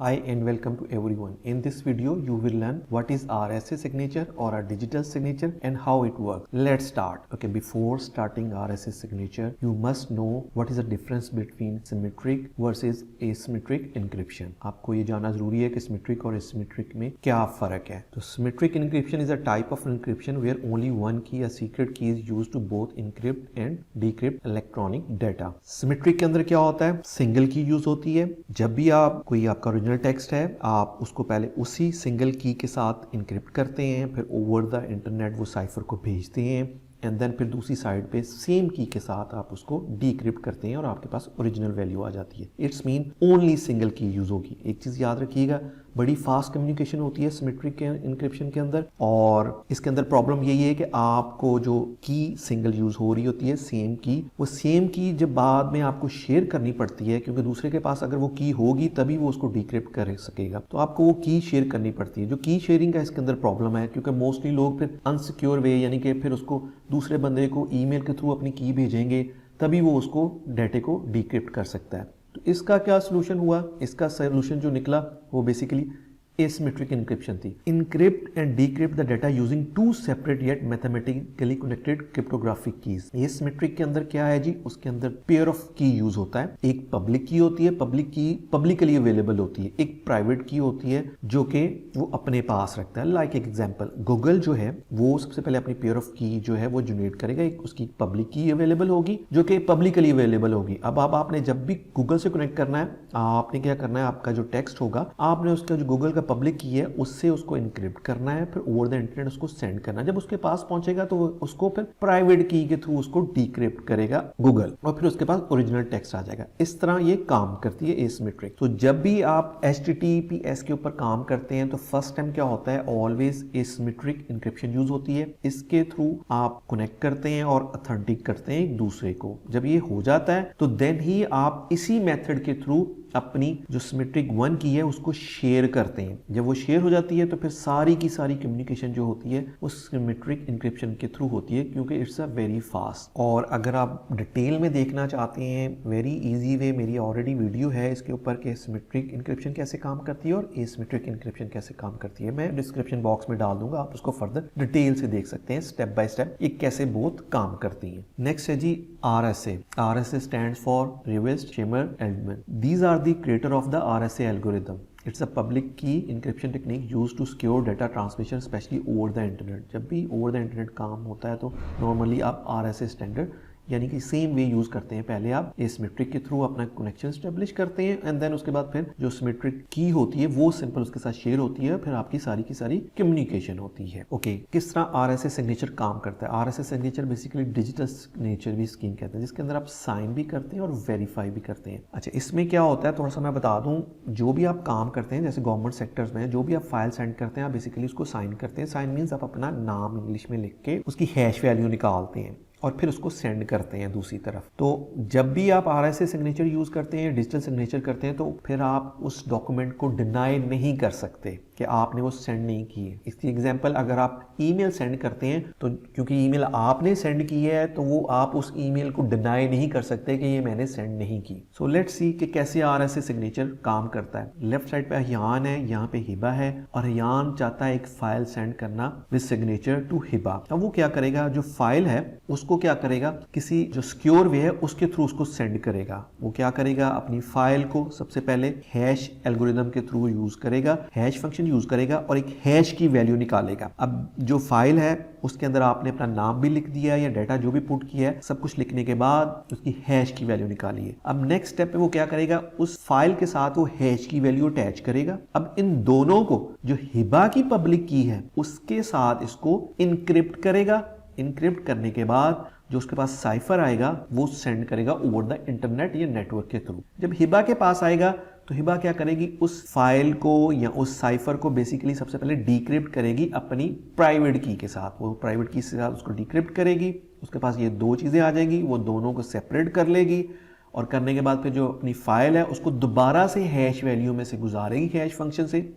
Hi and welcome to everyone. In this video, you will learn what is RSA signature or a digital signature and how it works. Let's start. Okay, before starting RSA signature, you must know what is the difference between symmetric versus asymmetric encryption. आपको ये जानना जरूरी है कि symmetric और asymmetric में क्या फर्क है. तो symmetric encryption is a type of encryption where only one key, a secret key, is used to both encrypt and decrypt electronic data. Symmetric के अंदर क्या होता है? सिंगल की यूज होती है. जब भी आप कोई आपका ओरिजिनल टेक्स्ट है, आप उसको पहले उसी सिंगल की के साथ इनक्रिप्ट करते हैं, फिर ओवर द इंटरनेट वो साइफर को भेजते हैं एंड देन फिर दूसरी साइड पे सेम की के साथ आप उसको डीक्रिप्ट करते हैं और आपके पास ओरिजिनल वैल्यू आ जाती है. इट्स मीन ओनली सिंगल की यूज होगी. एक चीज याद रखिएगा, बड़ी फास्ट कम्युनिकेशन होती है सिमेट्रिक के इंक्रिप्शन के अंदर, और इसके अंदर प्रॉब्लम यही है कि आपको जो की सिंगल यूज हो रही होती है सेम की, वो सेम की जब बाद में आपको शेयर करनी पड़ती है, क्योंकि दूसरे के पास अगर वो की होगी तभी वो उसको डिक्रिप्ट कर सकेगा, तो आपको वो की शेयर करनी पड़ती है. जो की शेयरिंग का इसके अंदर प्रॉब्लम है, क्योंकि मोस्टली लोग फिर अनसिक्योर वे यानी कि फिर उसको दूसरे बंदे को ईमेल के थ्रू अपनी की भेजेंगे तभी वो उसको डाटे को डिक्रिप्ट कर सकता है. तो इसका क्या सोल्यूशन हुआ? इसका सोल्यूशन जो निकला वो बेसिकली asymmetric encryption थी. Encrypt and decrypt the data using two separate yet mathematically connected cryptographic keys. asymmetric के अंदर क्या है जी? उसके अंदर pair of key यूज होता है. एक पब्लिक की होती है, पब्लिक की पब्लिकली अवेलेबल होती है, एक प्राइवेट की होती है जो कि वो अपने पास रखता है. लाइक एक एग्जांपल, गूगल जो है वो सबसे पहले अपनी पेयर ऑफ की जो है वो जनरेट करेगा. एक उसकी पब्लिक की अवेलेबल होगी जो कि पब्लिकली अवेलेबल होगी. अब आपने जब भी गूगल से कनेक्ट करना है, आपने क्या करना है, आपका जो टेक्स्ट होगा आपने उसका जो गूगल का पब्लिक की है उससे उसको इनक्रिप्ट करना है, फिर ओवर द इंटरनेट उसको सेंड करना है. जब उसके पास पहुंचेगा तो उसको फिर प्राइवेट की के थ्रू उसको डिक्रिप्ट करेगा गूगल, और फिर उसके पास ओरिजिनल टेक्स्ट आ जाएगा. इस तरह ये काम करती है एसिमेट्रिक. तो जब भी आप HTTPS के ऊपर काम करते हैं तो फर्स्ट टाइम क्या होता है, ऑलवेज एसिमेट्रिक इंक्रिप्शन यूज होती है. इसके थ्रू आप कनेक्ट करते हैं और ऑथेंटिक करते हैं एक दूसरे को. जब ये हो जाता है तो देन ही आप इसी मेथड के थ्रू अपनी जो सिमेट्रिक वन की है उसको शेयर करते हैं. जब वो शेयर हो जाती है तो फिर सारी की सारी कम्युनिकेशन जो होती है वो सिमेट्रिक इंक्रिप्शन के थ्रू होती है, क्योंकि इट्स अ वेरी फास्ट. और अगर आप डिटेल में देखना चाहते हैं, वेरी इजी वे, मेरी ऑलरेडी वीडियो है इसके ऊपर कि सिमेट्रिक इंक्रिप्शन कैसे काम करती है और एसिमेट्रिक इंक्रिप्शन कैसे काम करती है. मैं डिस्क्रिप्शन बॉक्स में डाल दूंगा, आप उसको फर्दर डिटेल से देख सकते हैं स्टेप बाय स्टेप ये कैसे बोथ काम करती हैं. नेक्स्ट है जी RSA. RSA stands for Reversed Chamber Element. These are the creator of the RSA algorithm. It's a public key encryption technique used to secure data transmission, especially over the internet. जब भी over the internet काम होता है तो normally आप RSA standard यानी कि same way use करते हैं. पहले आप एसिमेट्रिक के थ्रू अपना कनेक्शन स्टेब्लिश करते हैं एंड देन उसके बाद फिर जो सिमेट्रिक की होती है वो सिंपल उसके साथ शेयर होती है, फिर आपकी सारी की सारी कम्युनिकेशन होती है. ओके, किस तरह RSA सिग्नेचर काम करता है? RSA signature basically digital signature भी स्कीम कहते हैं, जिसके अंदर आप साइन भी करते हैं और वेरीफाई भी करते हैं. अच्छा, इसमें क्या होता है थोड़ा सा मैं बता दूं. जो भी आप काम करते हैं, जैसे गवर्नमेंट सेक्टर्स में जो भी आप फाइल सेंड करते हैं, आप बेसिकली उसको साइन करते हैं. साइन मीन्स आप अपना नाम इंग्लिश में लिख के उसकी हैश वैल्यू निकालते हैं और फिर उसको सेंड करते हैं दूसरी तरफ. तो जब भी आप RSA सिग्नेचर यूज करते हैं, डिजिटल सिग्नेचर करते हैं, तो फिर आप उस डॉक्यूमेंट को डिनाई नहीं कर सकते कि आपने वो सेंड नहीं की है. इसकी एग्जांपल, अगर आप ईमेल सेंड करते हैं तो क्योंकि ईमेल आपने सेंड की है तो वो आप उस ईमेल को डिनाई नहीं कर सकते कि ये मैंने सेंड नहीं की. सो लेट्स सी कि कैसे RSA सिग्नेचर काम करता है. लेफ्ट साइड पे अहियान है, यहाँ पे हिबा है, और अहियान चाहता है एक फाइल सेंड करना विद सिग्नेचर टू हिबा. अब वो क्या करेगा, जो फाइल है उसको क्या करेगा, किसी जो सिक्योर वे है उसके थ्रू उसको सेंड करेगा. वो क्या करेगा, अपनी फाइल को सबसे पहले हैश एल्गोरिथम के थ्रू यूज करेगा, हैश फंक्शन यूज करेगा और एक हैश की वैल्यू निकालेगा. अब जो फाइल है उसके अंदर आपने अपना नाम भी लिख दिया या डाटा जो भी पुट किया है, सब कुछ लिखने के बाद उसकी हैश की वैल्यू निकाली है. अब नेक्स्ट स्टेप पे वो क्या करेगा, उस फाइल के साथ वो हैश की वैल्यू अटैच करेगा. अब इन दोनों को, जो हिबा की पब्लिक की है उसके साथ इसको इनक्रिप्ट करेगा. इनक्रिप्ट करने के बाद जो उसके पास साइफर आएगा वो सेंड करेगा ओवर द इंटरनेट या नेटवर्क के थ्रू. जब हिबा के पास आएगा तो हिबा क्या करेगी, उस फाइल को या उस साइफर को बेसिकली सबसे पहले डिक्रिप्ट करेगी अपनी प्राइवेट की के साथ. वो प्राइवेट की के साथ उसको डिक्रिप्ट करेगी. उसके पास ये दो चीज़ें आ जाएंगी, वो दोनों को सेपरेट कर लेगी और करने के बाद फिर जो अपनी फाइल है उसको दोबारा से हैश वैल्यू में से गुजारेगी हैश फंक्शन से,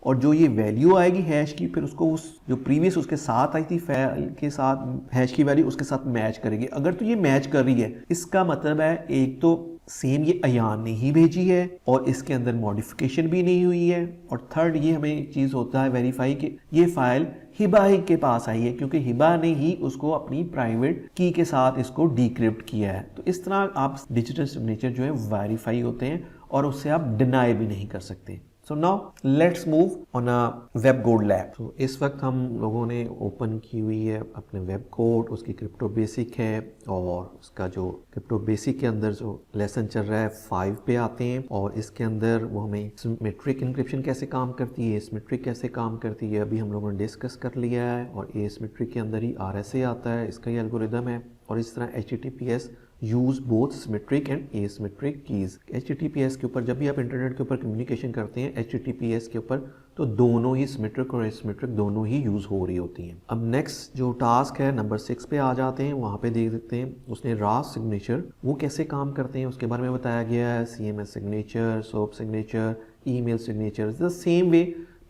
और जो ये वैल्यू आएगी हैश की फिर उसको उस जो प्रीवियस उसके साथ आई थी फाइल के साथ हैश की वैल्यू उसके साथ मैच करेगी. अगर तो ये मैच कर रही है इसका मतलब है एक तो सेम ये अयान ने ही भेजी है और इसके अंदर मॉडिफिकेशन भी नहीं हुई है। और थर्ड ये हमें एक चीज़ होता है वेरीफाई कि ये फाइल हिबा ही के पास आई है, क्योंकि हिबा ने ही उसको अपनी प्राइवेट की के साथ इसको डिक्रिप्ट किया है। तो इस तरह आप डिजिटल सिग्नेचर जो है वेरीफाई होते हैं और उससे आप डिनाई भी नहीं कर सकते। So now let's move on a web code lab. तो इस वक्त हम लोगों ने ओपन की हुई है अपने वेब कोड, उसकी क्रिप्टो बेसिक है और उसका जो क्रिप्टो बेसिक के अंदर जो लेसन चल रहा है 5 पे आते हैं और इसके अंदर वो हमें सिमेट्रिक इंक्रिप्शन कैसे काम करती है, एसिमेट्रिक कैसे काम करती है, अभी हम लोगों ने डिस्कस कर लिया है। और एसिमेट्रिक के अंदर ही RSA आता है, इसका ही एल्गोरिदम है। और इस तरह HTTPS use both symmetric and asymmetric keys. HTTPS के ऊपर जब भी आप इंटरनेट के ऊपर कम्युनिकेशन करते हैं HTTPS के ऊपर, तो दोनों ही सिमेट्रिक और एसिमेट्रिक दोनों ही यूज हो रही होती हैं। अब नेक्स्ट जो टास्क है नंबर 6 पे आ जाते हैं, वहाँ पे देख सकते हैं उसने रास सिग्नेचर वो कैसे काम करते हैं उसके बारे में बताया गया है। CMS signature, SOAP signature, email signature, the same way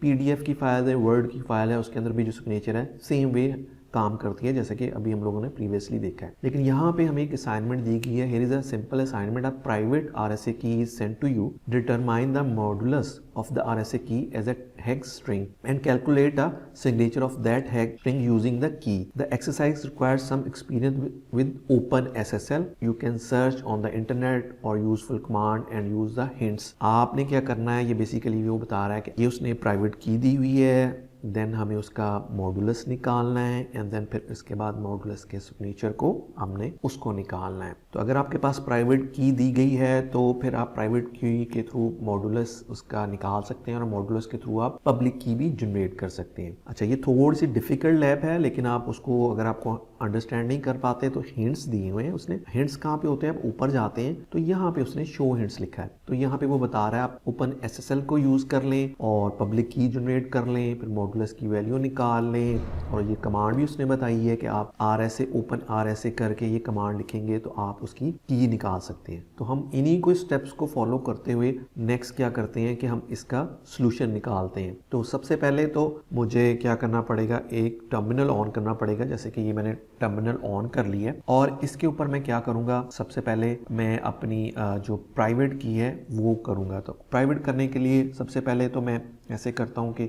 PDF की फाइल है, वर्ड की फाइल है, उसके अंदर भी जो सिग्नेचर है सेम वे काम करती है, जैसे कि अभी हम लोगों ने प्रीवियसली देखा है। लेकिन यहाँ पे हमें एक असाइनमेंट दी गई है। Here is a simple assignment. A private RSA key is sent to you. Determine the modulus of the RSA key as a hex string and calculate a signature of that hex string using the key. The exercise requires some experience with OpenSSL. You can search on the internet or useful command and use the hints. आपने क्या करना है, ये basically वो बता रहा है कि ये उसने प्राइवेट की दी हुई है, देन हमें उसका मॉडुलस निकालना है एंड देन फिर इसके बाद मॉडुलस के सिग्नेचर को हमने उसको निकालना है। तो अगर आपके पास प्राइवेट की दी गई है तो फिर आप प्राइवेट की के थ्रू मॉडुलस उसका निकाल सकते हैं और मॉडुलस के थ्रू आप पब्लिक की भी जनरेट कर सकते हैं। अच्छा, ये थोड़ी सी डिफिकल्ट लैब है, लेकिन आप उसको अगर आपको अंडरस्टैंड नहीं कर पाते तो हिंट्स दिए हुए हैं उसने। हिंट्स कहाँ पे होते हैं, आप ऊपर जाते हैं तो यहाँ पे उसने शो हिंट्स लिखा है। तो यहाँ पे वो बता रहा है आप OpenSSL को यूज कर लें और पब्लिक की जनरेट कर लें, फिर मॉडुलस की वैल्यू निकाल लें। और ये कमांड भी उसने बताई है कि आप RSA ओपन RSA करके ये कमांड लिखेंगे तो आप उसकी की निकाल सकते हैं। तो हम इन्हीं को स्टेप्स को फॉलो करते हुए नेक्स्ट क्या करते हैं कि हम इसका सॉल्यूशन निकालते हैं। तो सबसे पहले तो मुझे क्या करना पड़ेगा, एक टर्मिनल ऑन करना पड़ेगा। जैसे कि ये मैंने टर्मिनल ऑन कर लिया है और इसके ऊपर मैं क्या करूंगा, सबसे पहले मैं अपनी जो प्राइवेट की है वो करूंगा। तो प्राइवेट करने के लिए सबसे पहले तो मैं ऐसे करता हूं कि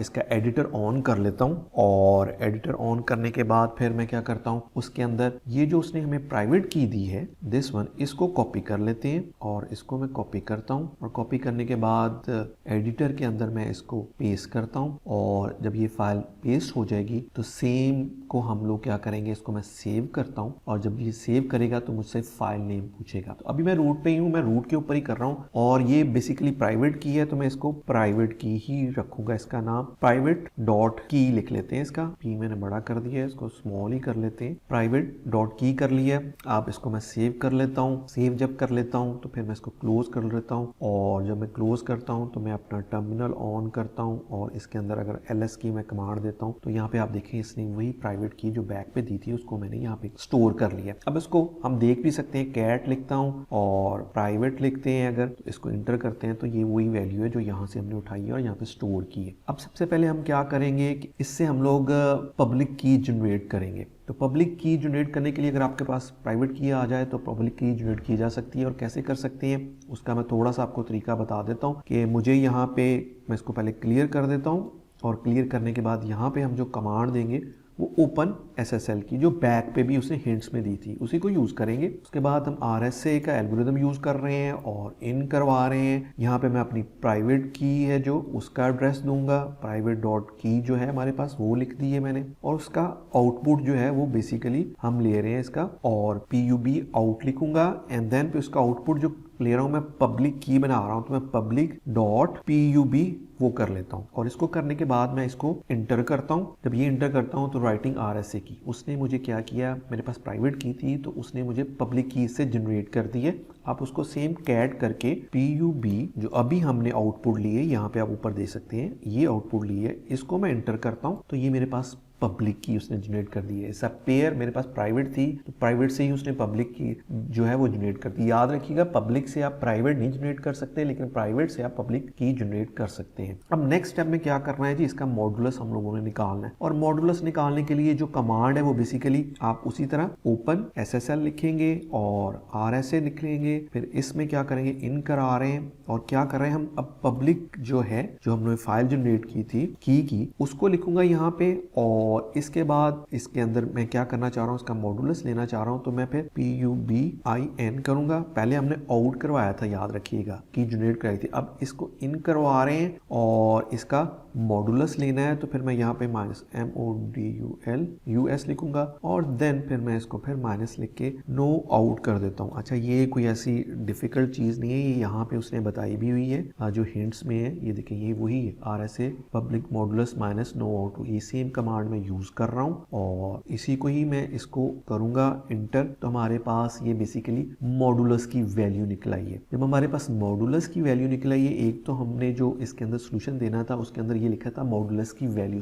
इसका एडिटर ऑन कर लेता हूं और एडिटर ऑन करने के बाद फिर मैं क्या करता हूं, उसके अंदर ये जो उसने हमें प्राइवेट की दी है दिस वन, इसको कॉपी कर लेते हैं और इसको मैं कॉपी करता हूं और कॉपी करने के बाद एडिटर के अंदर मैं इसको पेस्ट करता हूं और जब ये फाइल पेस्ट हो जाएगी तो सेम को हम लोग क्या करेंगे, इसको मैं सेव करता हूं और जब ये सेव करेगा तो मुझसे फाइल नेम पूछेगा। तो अभी मैं रूट पे ही हूं, मैं रूट के ऊपर ही कर रहा हूं और ये बेसिकली प्राइवेट की है तो मैं इसको प्राइवेट की ही रखूंगा। इसका नाम प्राइवेट डॉट की लिख लेते हैं। इसका पी मैंने बड़ा कर दिया है, इसको स्मॉल ही कर लेते हैं। प्राइवेट डॉट की कर लिया। आप इसको मैं सेव कर लेता हूँ। सेव जब कर लेता हूँ तो फिर मैं इसको क्लोज कर लेता हूँ और जब मैं क्लोज करता हूँ तो मैं अपना टर्मिनल ऑन करता हूँ और इसके अंदर अगर ls की मैं कमांड देता हूँ तो यहाँ पे आप देखें इसने वही प्राइवेट की जो बैक पे दी थी उसको मैंने यहाँ पे स्टोर कर लिया। अब इसको हम देख भी सकते हैं, कैट लिखता हूँ और प्राइवेट लिखते हैं, अगर तो इसको इंटर करते हैं तो ये वही वैल्यू है जो यहाँ से हमने उठाई है और यहाँ पे स्टोर की है। अब सबसे पहले हम क्या करेंगे कि इससे हम लोग पब्लिक की जनरेट करेंगे। तो पब्लिक की जनरेट करने के लिए अगर आपके पास प्राइवेट की आ जाए तो पब्लिक की जनरेट की जा सकती है। और कैसे कर सकते हैं उसका मैं थोड़ा सा आपको तरीका बता देता हूँ कि मुझे यहाँ पे मैं इसको पहले क्लियर कर देता हूँ और क्लियर करने के बाद यहाँ पे हम जो कमांड देंगे वो OpenSSL की जो बैक पे भी उसने हिंट्स में दी थी उसी को यूज करेंगे। उसके बाद हम RSA का एल्गोरिदम यूज कर रहे हैं और इन करवा रहे हैं। यहाँ पे मैं अपनी प्राइवेट की है जो उसका एड्रेस दूंगा, प्राइवेट डॉट की जो है हमारे पास वो लिख दी है मैंने और उसका आउटपुट जो है वो बेसिकली हम ले रहे हैं इसका और PUB आउट लिखूंगा एंड देन पे उसका आउटपुट जो ले रहा हूं मैं पब्लिक की बना रहा हूं तो मैं पब्लिक डॉट PUB वो कर लेता हूं और इसको करने के बाद मैं इसको इंटर करता हूं। जब ये इंटर करता हूं तो राइटिंग RSA की उसने मुझे क्या किया, मेरे पास प्राइवेट की थी तो उसने मुझे पब्लिक की से जनरेट कर दी है। आप उसको सेम कैट करके PUB जो अभी हमने आउटपुट लिए यहाँ पे आप ऊपर दे सकते हैं, ये आउटपुट लिए इसको मैं इंटर करता हूँ तो ये मेरे पास पब्लिक की उसने जनरेट कर दी है। ऐसा पेयर मेरे पास प्राइवेट थी तो प्राइवेट से ही उसने पब्लिक की जो है वो जनरेट कर दी। याद रखिएगा पब्लिक से आप प्राइवेट नहीं जनरेट कर सकते, लेकिन प्राइवेट से आप पब्लिक की जनरेट कर सकते हैं। अब नेक्स्ट स्टेप में क्या करना है जी, इसका मॉडुलस हम लोगों ने निकालना है। और मॉडुलस निकालने के लिए जो कमांड है वो बेसिकली आप उसी तरह ओपन SSL लिखेंगे और RSA लिख लेंगे। फिर इसमें क्या करेंगे, इन करा रहे हैं और क्या कर रहे हैं हम, अब पब्लिक जो है जो हमने फाइल जनरेट की थी की उसको लिखूंगा यहाँ पे। और इसके बाद इसके अंदर मैं क्या करना चाह रहा हूँ, इसका मॉडुलस लेना चाह रहा हूँ, तो मैं फिर PUBIN करूंगा। पहले हमने आउट करवाया था, याद रखिएगा, की जनरेट कराई थी। अब इसको इन करवा रहे हैं और इसका मॉडुलस लेना है, तो फिर मैं यहाँ पे -MODULUS लिखूंगा और देन फिर मैं इसको फिर माइनस लिख के नो आउट कर देता हूँ। अच्छा, ये कोई ऐसी डिफिकल्ट चीज नहीं है, ये यहाँ पे उसने बताई भी हुई है जो हिंट्स में है। ये देखिए ये वही है, RSA public modulus minus no out, ये सेम कमांड मैं यूज कर रहा हूँ और इसी को ही मैं इसको करूंगा इंटर। तो हमारे पास ये बेसिकली मॉडुलस की वैल्यू निकल आई है। जब हमारे पास मॉडुलस की वैल्यू निकल आई है, एक तो हमने जो इसके अंदर सोल्यूशन देना था उसके अंदर ये लिखा था मॉडुलस की वैल्यू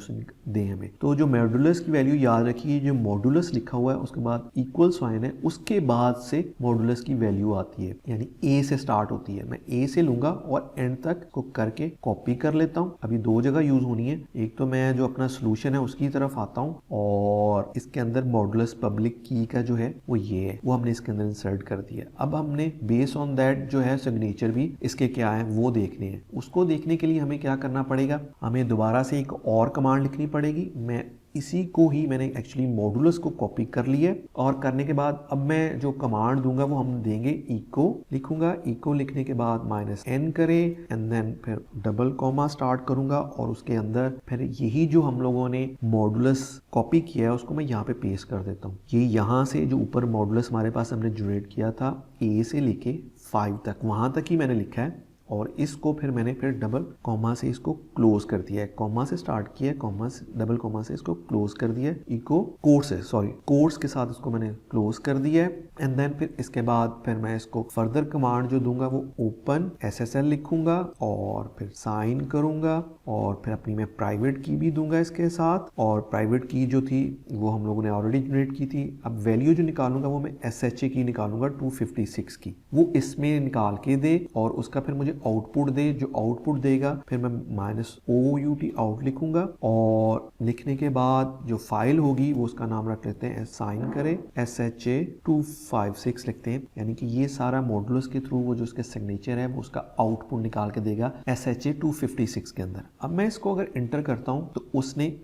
दे हमें। तो जो मॉडुलस की वैल्यू याद रखिए, जो मॉडुलस लिखा हुआ है उसके बाद इक्वल साइन है, उसके बाद से मॉडुलस की वैल्यू आती है, यानी A से स्टार्ट होती है। मैं A से लूंगा और एंड तक को करके कॉपी कर लेता हूँ। अभी दो जगह यूज होनी है, एक तो मैं जो अपना सोल्यूशन है उसकी तरफ आता हूँ और इसके अंदर मॉडुलस पब्लिक की का जो है वो ये है, वो हमने इसके अंदर इंसर्ट कर दिया। अब हमने बेस ऑन दैट जो है सिग्नेचर भी इसके क्या है वो देखने हैं। उसको देखने के लिए हमें क्या करना पड़ेगा, हमें दोबारा से एक और कमांड लिखनी पड़ेगी। मैं इसी को ही मैंने एक्चुअली मॉडुलस को कॉपी कर लिया और करने के बाद अब मैं जो कमांड दूंगा वो हम देंगे इको लिखूंगा। इको लिखने के बाद -N करे एंड देन फिर डबल कॉमा स्टार्ट करूंगा और उसके अंदर फिर यही जो हम लोगों ने मॉडुलस कॉपी किया है उसको मैं यहाँ पे पेस्ट कर देता हूँ। ये यहाँ से जो ऊपर मॉडुलस हमारे पास हमने जनरेट किया था A से लेके 5 तक, वहां तक ही मैंने लिखा है और इसको फिर मैंने फिर डबल कॉमा से इसको क्लोज कर दिया है। कॉमा से स्टार्ट किया है, कॉमा से डबल कॉमा से इसको क्लोज कर दिया है। इको कोर्स है, सॉरी कोर्स के साथ इसको मैंने क्लोज कर दिया है एंड देन फिर इसके बाद फिर मैं इसको फर्दर कमांड जो दूंगा वो ओपन SSL लिखूंगा और फिर साइन करूंगा और फिर अपनी मैं प्राइवेट की भी दूंगा इसके साथ। और प्राइवेट की जो थी वो हम लोगों ने ऑलरेडी जनरेट की थी। अब वैल्यू जो निकालूंगा वो मैं SHA की निकालूंगा 256 की, वो इसमें निकाल के दे और उसका फिर मुझे आउटपुट दे। जो आउटपुट देगा फिर मैं -OUT आउट लिखूंगा और लिखने के बाद जो फाइल होगी वो उसका नाम रख लेते हैं, साइन करें SHA 256 लिखते हैं, यानी कि ये सारा मॉडुलस के थ्रू वो जो उसके सिग्नेचर है वो उसका आउटपुट निकाल के देगा SHA 256 के अंदर। अब मैं इसको अगर इंटर करता हूं तो उसने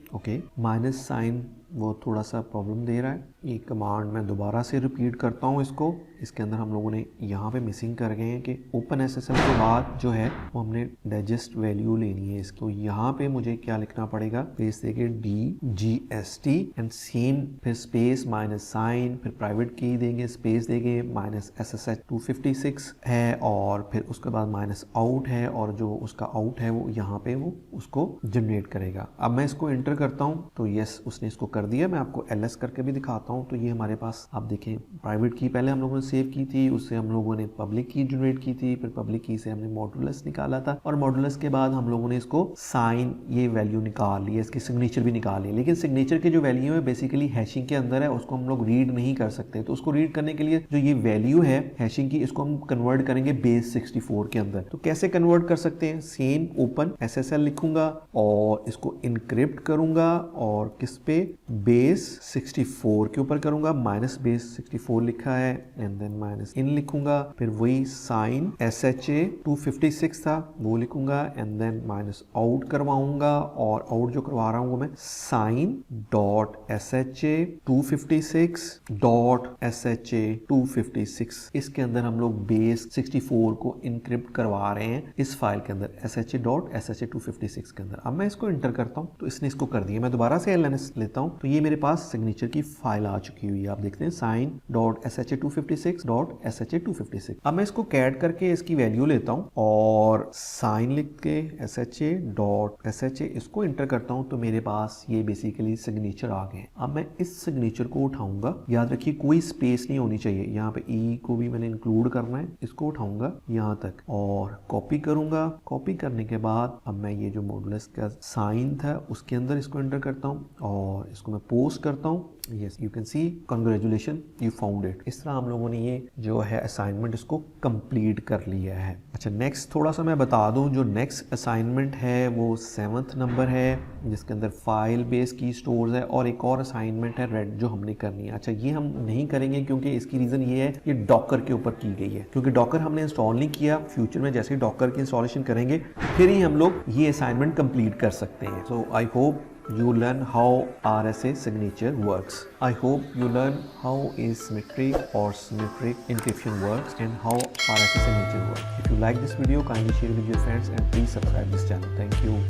माइनस साइन वो थोड़ा सा प्रॉब्लम दे रहा है। ये कमांड मैं दोबारा से रिपीट करता हूँ इसको। इसके अंदर हम लोगों ने यहाँ पे मिसिंग कर गए हैं कि ओपन SSL के बाद जो है वो हमने डाइजेस्ट वैल्यू लेनी है इसको। यहाँ पे मुझे क्या लिखना पड़ेगा, स्पेस देके DGST एंड सेम फिर स्पेस माइनस साइन, फिर प्राइवेट की देंगे, स्पेस देंगे -SSH 256 है और फिर उसके बाद माइनस आउट है और जो उसका आउट है वो यहाँ पे वो उसको जनरेट करेगा। अब मैं इसको एंटर करता हूँ तो यस उसने इसको कर दिया। मैं आपको LS करके भी दिखाता हूँ। तो ये हमारे पास आप देखें प्राइवेट की पहले हम लोगों ने सेव की थी, उससे हम लोगों ने पब्लिक की जनरेट की थी, फिर पब्लिक की से हमने मॉडुलस निकाला था और मॉडुलस के बाद हम लोगों ने इसको साइन ये वैल्यू निकाल ली है, इसकी सिग्नेचर भी निकाल ली। लेकिन सिग्नेचर की जो वैल्यू है बेसिकली हैशिंग के अंदर है, उसको हम लोग रीड नहीं कर सकते। तो उसको रीड करने के लिए जो ये वैल्यू है हैशिंग की, इसको हम कन्वर्ट करेंगे बेस 64 के अंदर। तो कैसे कन्वर्ट कर सकते हैं, सेम ओपन SSL लिखूंगा और इसको इनक्रिप्ट करूंगा और किस पे, बेस 64 के ऊपर करूंगा, माइनस बेस 64 लिखा है एंड देन माइनस इन लिखूंगा, फिर वही साइन SHA 256 था वो लिखूंगा एंड देन माइनस आउट करवाऊंगा और आउट जो करवा रहा हूं वो मैं sign dot SHA 256 dot SHA 256, इसके अंदर हम लोग बेस 64 को इनक्रिप्ट करवा रहे हैं इस फाइल के अंदर SHA डॉट SHA 256 के अंदर। अब मैं इसको इंटर करता हूं तो इसने इसको कर दिया। मैं दोबारा से LNS लेता हूं तो ये मेरे पास सिग्नेचर की फाइल आ चुकी हुई है। आप देखते हैं sign.sha256.sha256। अब मैं इसको कैड करके इसकी वैल्यू लेता हूँ और साइन लिख के sha.sha इसको इंटर करता हूँ, तो मेरे पास ये बेसिकली सिग्नेचर आ गए। अब मैं इस सिग्नेचर को उठाऊंगा, याद रखिए कोई स्पेस नहीं होनी चाहिए, यहाँ पे ई को भी मैंने इंक्लूड करना है। इसको उठाऊंगा यहाँ तक और कॉपी करूंगा। कॉपी करने के बाद अब मैं ये जो मॉडुलस का साइन था उसके अंदर इसको एंटर करता हूँ और इसको मैं पोस्ट करता हूँ। Yes, you can see congratulation you found it. इस तरह हम लोगों ने ये जो है असाइनमेंट इसको कंप्लीट कर लिया है। अच्छा, नेक्स्ट थोड़ा सा मैं बता दूं, जो नेक्स्ट असाइनमेंट है वो 7th नंबर है, जिसके अंदर फाइल बेस की स्टोर्स है और एक और असाइनमेंट है रेड जो हमने करनी है। अच्छा, ये हम नहीं करेंगे क्योंकि इसकी रीज़न ये है ये डॉकर के ऊपर की गई है, क्योंकि डॉकर हमने इंस्टॉल नहीं किया। फ्यूचर में जैसे ही डॉकर की इंस्टॉलेशन करेंगे फिर ही हम लोग ये असाइनमेंट कंप्लीट कर सकते हैं। So I hope you learn how RSA signature works. I hope you learn how asymmetric or symmetric encryption works and how RSA signature works. If you like this video, kindly share it with your friends and please subscribe this channel. Thank you.